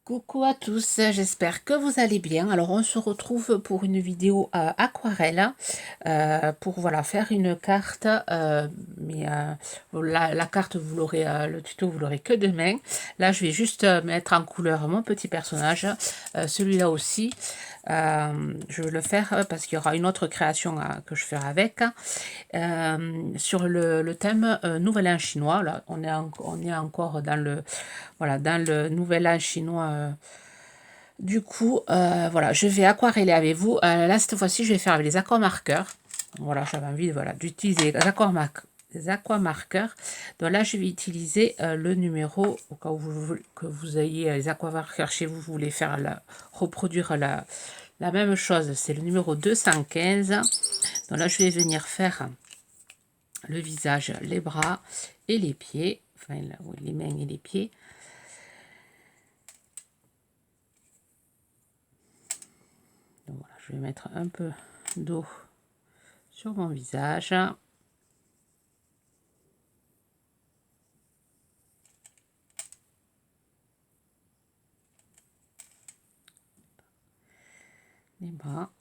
Coucou à tous, j'espère que vous allez bien. Alors on se retrouve pour une vidéo aquarelle pour voilà faire une carte, mais la carte vous l'aurez, le tuto vous l'aurez que demain. Là je vais juste mettre en couleur mon petit personnage, celui-là aussi. Je vais le faire parce qu'il y aura une autre création que je ferai avec. Sur le thème Nouvel An chinois. Là, on est encore dans le, voilà, dans le Nouvel An chinois. Du coup, voilà, je vais aquareller avec vous. Là, cette fois-ci, je vais faire avec les aquamarqueurs. Voilà, j'avais envie voilà, d'utiliser les aquamarqueurs. Donc là, je vais utiliser le numéro, au cas où que vous ayez les aquamarqueurs chez vous, vous voulez faire reproduire la même chose, c'est le numéro 215. Donc là, je vais venir faire le visage, les bras et les pieds, enfin les mains et les pieds. Donc voilà, je vais mettre un peu d'eau sur mon visage. Les bras.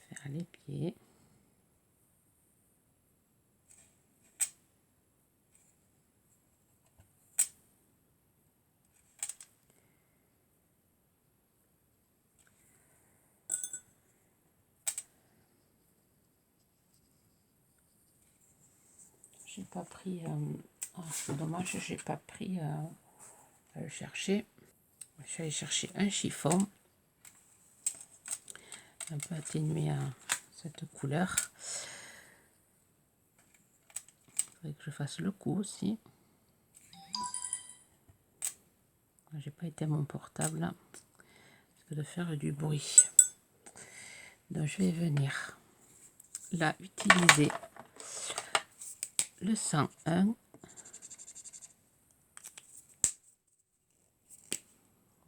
Faire les pieds. J'ai pas pris, c'est dommage, j'ai pas pris à le chercher. Je suis allée chercher un chiffon, un peu atténué à cette couleur. Il faudrait que je fasse le cou aussi. J'ai pas été à mon portable là, parce que de faire du bruit. Donc je vais venir là utiliser le 101.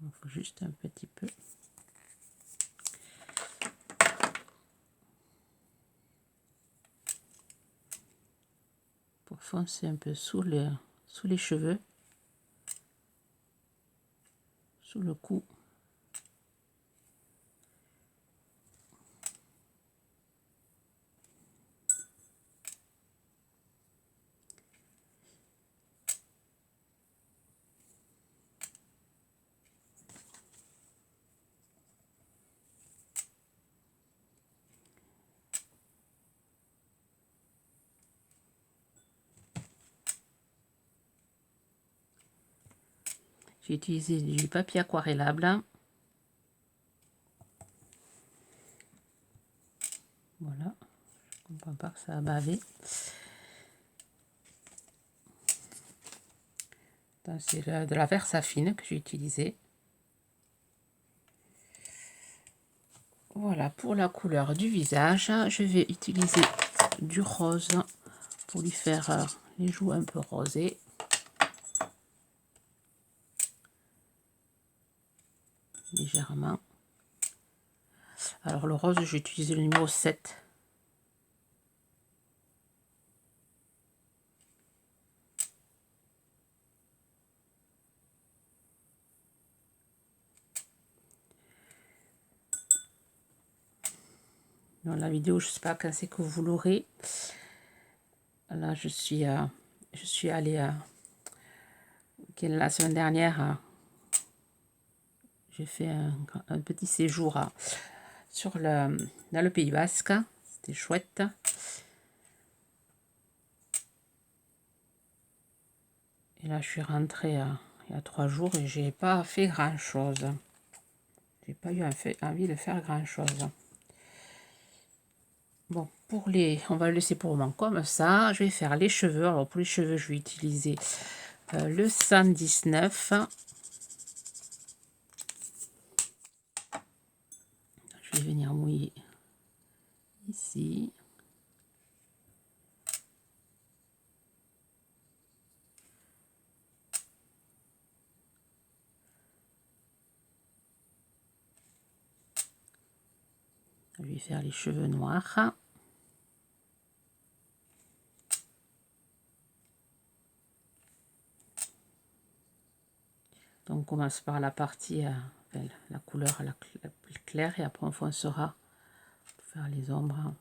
Il faut juste un petit peu. Pour foncer un peu sous les cheveux, sous le cou. J'ai utilisé du papier aquarellable. Voilà, je ne comprends pas que ça a bavé. C'est de la Versafine que j'ai utilisé. Voilà, pour la couleur du visage, je vais utiliser du rose pour lui faire les joues un peu rosées. Légèrement. Alors le rose, j'ai utilisé le numéro 7. Dans la vidéo, je ne sais pas quand c'est que vous l'aurez. Là, je suis allée la semaine dernière. J'ai fait un petit séjour dans le Pays Basque. C'était chouette. Et là, je suis rentrée il y a 3 jours et j'ai pas fait grand chose. J'ai pas eu envie de faire grand chose. Bon, on va le laisser pour le moment comme ça. Je vais faire les cheveux. Alors pour les cheveux, je vais utiliser le 119. Je vais venir mouiller ici. Je vais faire les cheveux noirs. Donc on commence par la partie, la couleur la plus claire, et après on foncera pour faire les ombres.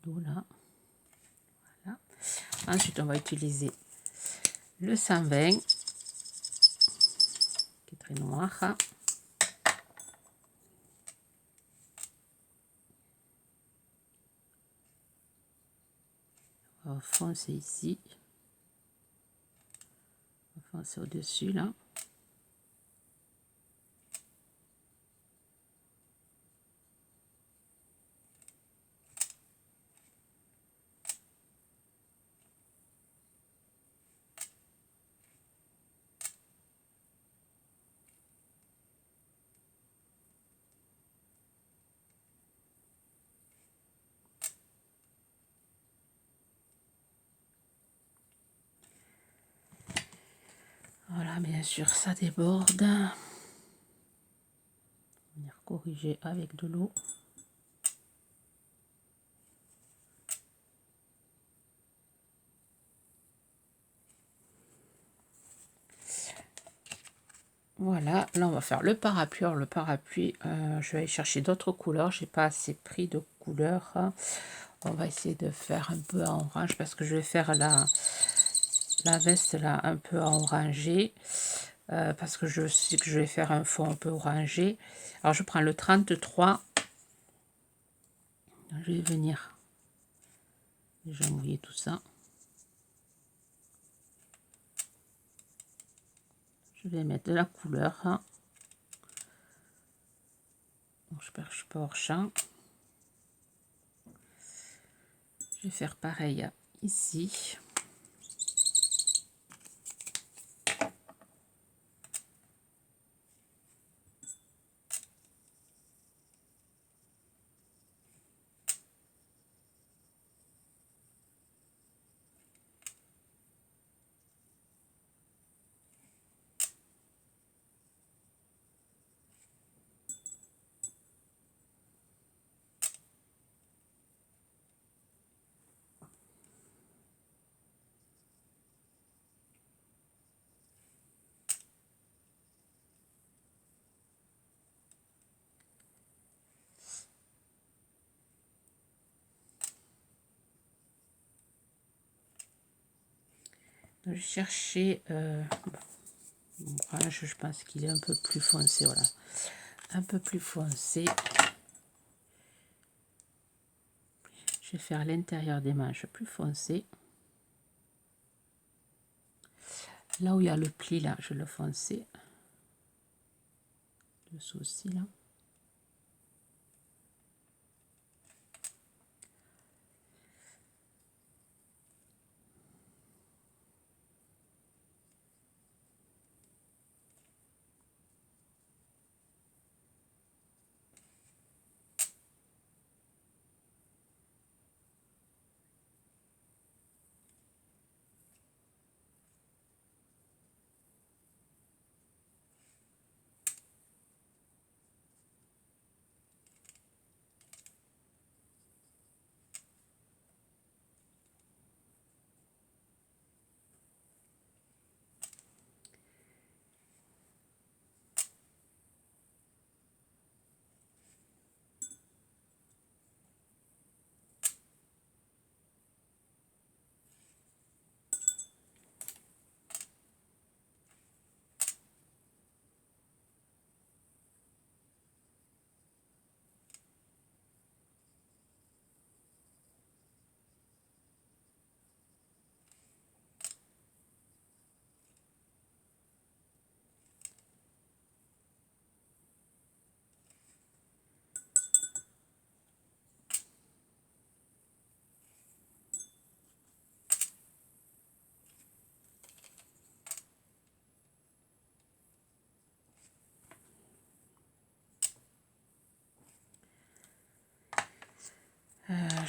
D'où là. Voilà. Ensuite on va utiliser le 120 qui est très noir. On va foncer ici, on va foncer au-dessus là. Voilà, bien sûr, ça déborde. On va venir corriger avec de l'eau. Voilà, là on va faire le parapluie. Alors, le parapluie, je vais aller chercher d'autres couleurs. J'ai pas assez pris de couleurs. On va essayer de faire un peu en orange parce que je vais faire la veste là un peu orangée. Parce que je sais que je vais faire un fond un peu orangé. Alors je prends le 33. Je vais venir déjà mouiller tout ça. Je vais mettre de la couleur. Donc, je suis pas hors champ. Je vais faire pareil ici. Je vais chercher orange, je pense qu'il est un peu plus foncé, voilà, un peu plus foncé. Je vais faire l'intérieur des manches plus foncé. Là où il y a le pli, là, je le foncer. Dessous aussi, là.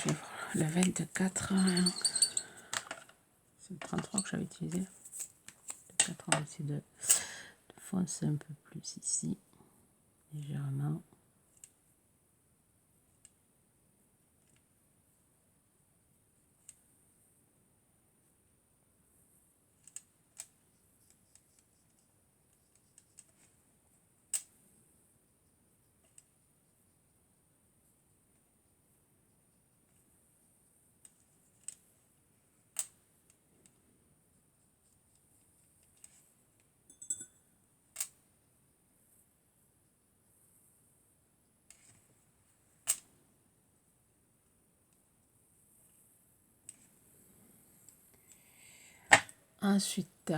j'ai le 24, hein. C'est le 33 que j'avais utilisé. Le 4, on va essayer de foncer un peu plus ici, légèrement. Ensuite,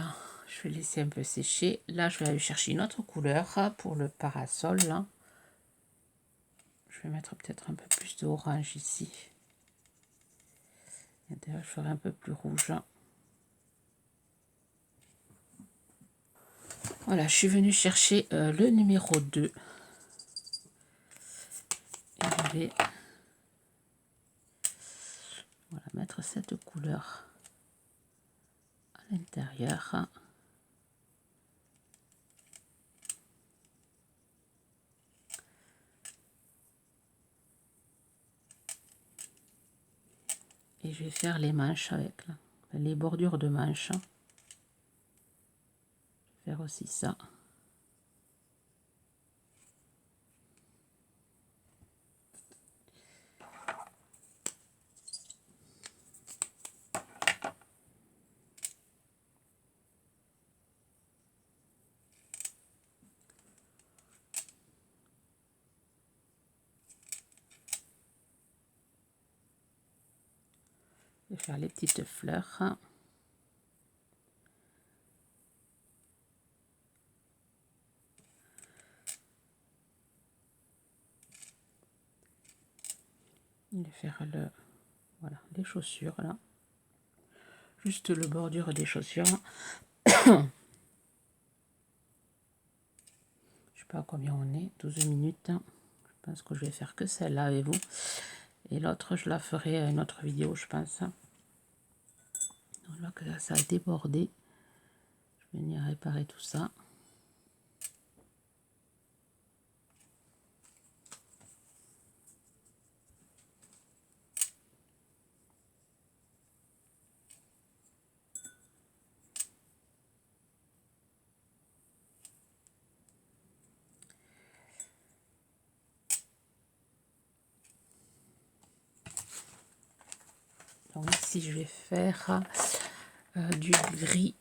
je vais laisser un peu sécher. Là, je vais aller chercher une autre couleur pour le parasol. Là. Je vais mettre peut-être un peu plus d'orange ici. Et d'ailleurs, je ferai un peu plus rouge. Voilà, je suis venue chercher le numéro 2. Et je vais voilà, mettre cette couleur à l'intérieur. Et je vais faire les manches avec, là. Les bordures de manches. Je vais faire aussi ça. Je vais faire les petites fleurs. Je vais faire voilà, les chaussures là. Juste le bordure des chaussures. Je sais pas à combien on est, 12 minutes. Je pense que je vais faire que celle-là avec vous. Et l'autre, je la ferai à une autre vidéo, je pense. On voit que là, ça a débordé. Je vais venir réparer tout ça. Donc ici, je vais faire du gris.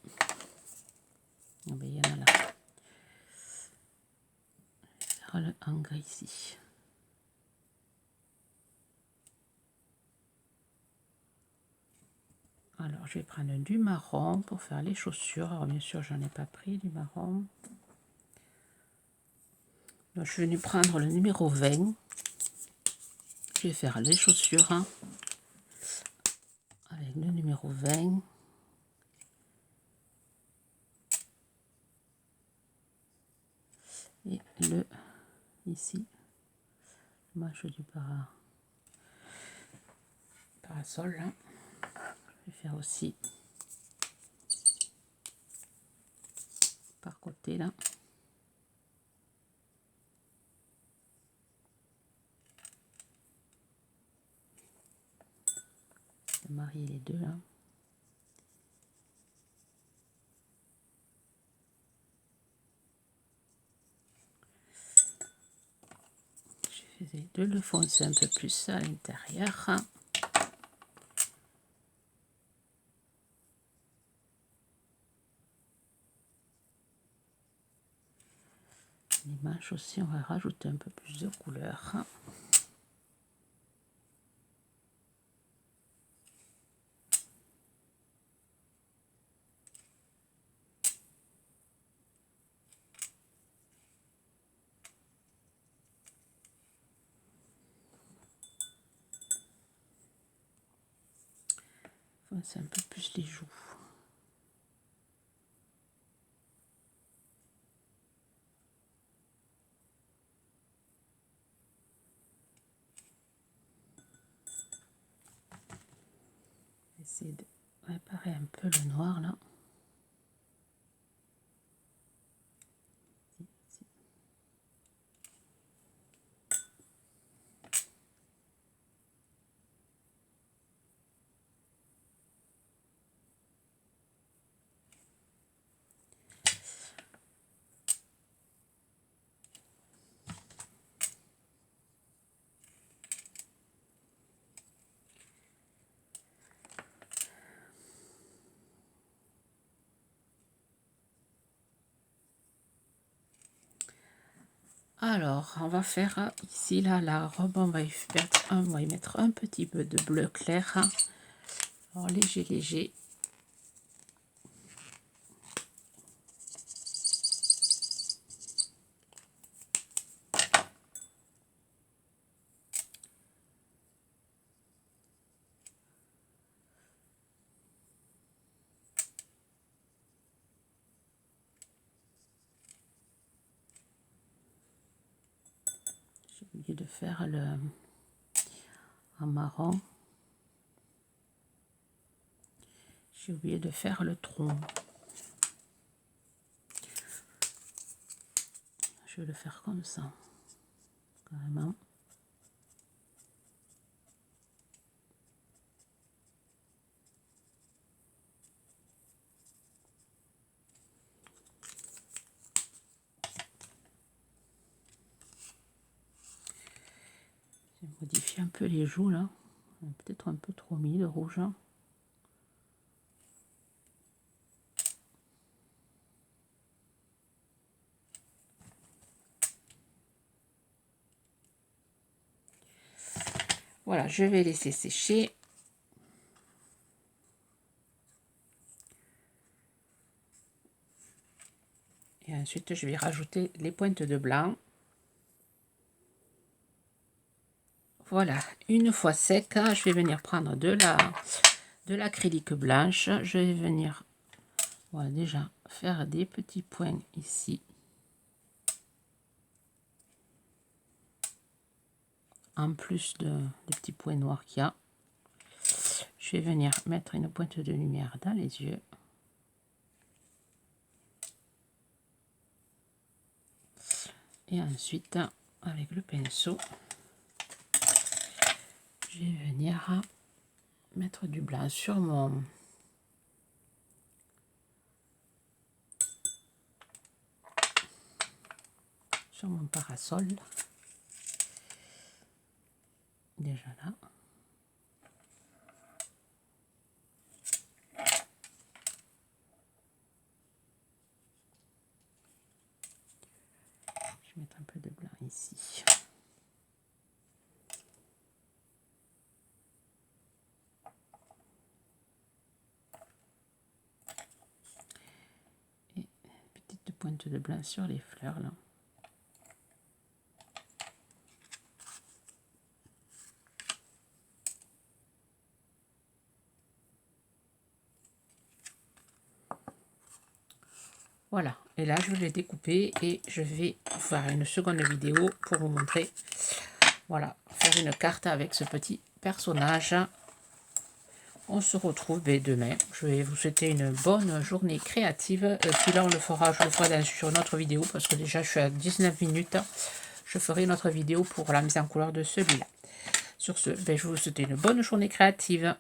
Oh ben, il y en a là. Je vais faire le en gris ici. Alors, je vais prendre du marron pour faire les chaussures. Alors, bien sûr, j'en ai pas pris du marron. Donc, je suis venue prendre le numéro 20. Je vais faire les chaussures avec le numéro 20. Et le ici, manche du parasol. Là. Je vais faire aussi par côté là. Je vais marier les deux là. J'essaie de le foncer un peu plus à l'intérieur. Les manches aussi, on va rajouter un peu plus de couleur. Foncer un peu plus les joues. essayer de réparer un peu le noir là. Alors, on va faire ici, là, la robe, on va y mettre un petit peu de bleu clair. Alors, léger, léger. J'ai oublié de faire le en marron. J'ai oublié de faire le tronc. Je vais le faire comme ça, carrément. J'ai modifié un peu les joues là. Peut-être un peu trop mis de rouge. Voilà, je vais laisser sécher. Et ensuite, je vais rajouter les pointes de blanc. Voilà, une fois sec, je vais venir prendre de l'acrylique blanche. Je vais venir, voilà, déjà faire des petits points ici. En plus des petits points noirs qu'il y a. Je vais venir mettre une pointe de lumière dans les yeux. Et ensuite, avec le pinceau, je vais venir mettre du blanc sur mon parasol. Déjà là. Je vais mettre un peu de blanc ici. Et petite pointe de blanc sur les fleurs là. Voilà, et là je l'ai découpé et je vais faire une seconde vidéo pour vous montrer, voilà, faire une carte avec ce petit personnage. On se retrouve demain. Je vais vous souhaiter une bonne journée créative. Celui-là, je le ferai sur une autre vidéo parce que déjà je suis à 19 minutes. Je ferai une autre vidéo pour la mise en couleur de celui-là. Sur ce, je vous souhaite une bonne journée créative.